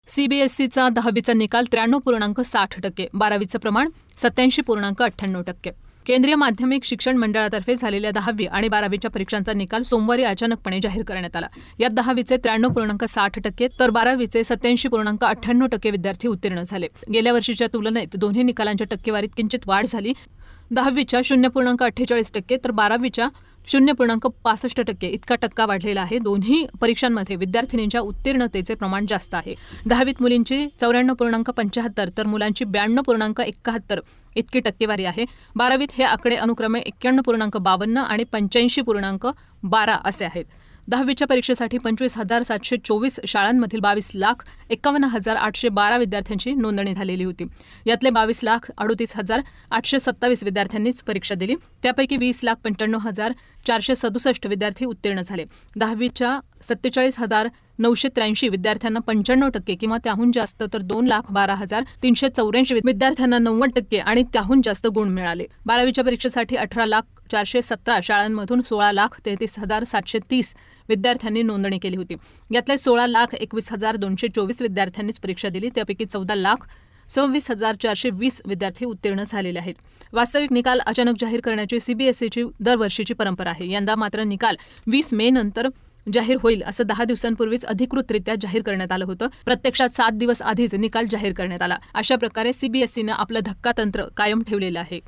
सीबीएसईचा 10वीचा निकाल 93.60%, 12वीचं प्रमाण 87.98%. केंद्रीय माध्यमिक शिक्षण मंडळातर्फे झालेल्या 10वी आणि 12वीच्या परीक्षांचा निकाल सोमवारी अचानकपणे जाहीर करण्यात आला. यात 10वीचे 93.60%, तर 12वीचे 87.98% विद्यार्थी उत्तीर्ण झाले. गेल्या वर्षीच्या तुलनेत दोन्ही निकालांच्या टक्केवारीत किंचित वाढ झाली. 10वीच्या 0.48%, तर 12वीच्या 0.65% इतका टक्का वाढलेला आहे. दोन्ही परीक्षांमध्ये विद्यार्थिनींच्या उत्तीर्णतेचे प्रमाण जास्त आहे. 10वीत मुलींची 94.75, तर मुलांची 92.71 इतकी टक्केवारी आहे. 12वीत हे आकडे अनुक्रमे 91.52 आणि 85.12 असे आहेत. 10वीच्या परीक्षेसाठी 25,724 शाळांमधील 22,51,812 विद्यार्थ्यांची नोंदणी झालेली होती. यातले 22,38,827 विद्यार्थ्यांनीच परीक्षा दिली. त्यापैकी 20,95,467 विद्यार्थी उत्तीर्ण झाले. 10वीच्या 47,983 विद्यार्थ्यांना 95% किंवा त्याहून जास्त, तर 2,12,384 विद्यार्थ्यांना 90% आणि त्याहून जास्त गुण मिळाले. 12वीच्या परीक्षेसाठी 18,417 शाळांमधून 16,33,730 विद्यार्थ्यांनी नोंदणी केली होती. यातले 16,21,224 विद्यार्थ्यांनीच परीक्षा दिली. त्यापैकी 14,26,420 विद्यार्थी उत्तीर्ण झालेले आहेत. वास्तविक निकाल अचानक जाहीर करण्याची सीबीएसईची दरवर्षीची परंपरा आहे. यंदा मात्र निकाल 20 मे नंतर जाहीर होईल असं 10 दिवसांपूर्वीच अधिकृतरित्या जाहीर करण्यात आलं होतं. प्रत्यक्षात 7 दिवस आधीच निकाल जाहीर करण्यात आला. अशा प्रकारे सीबीएसईनं आपलं धक्कातंत्र कायम ठेवलेलं आहे.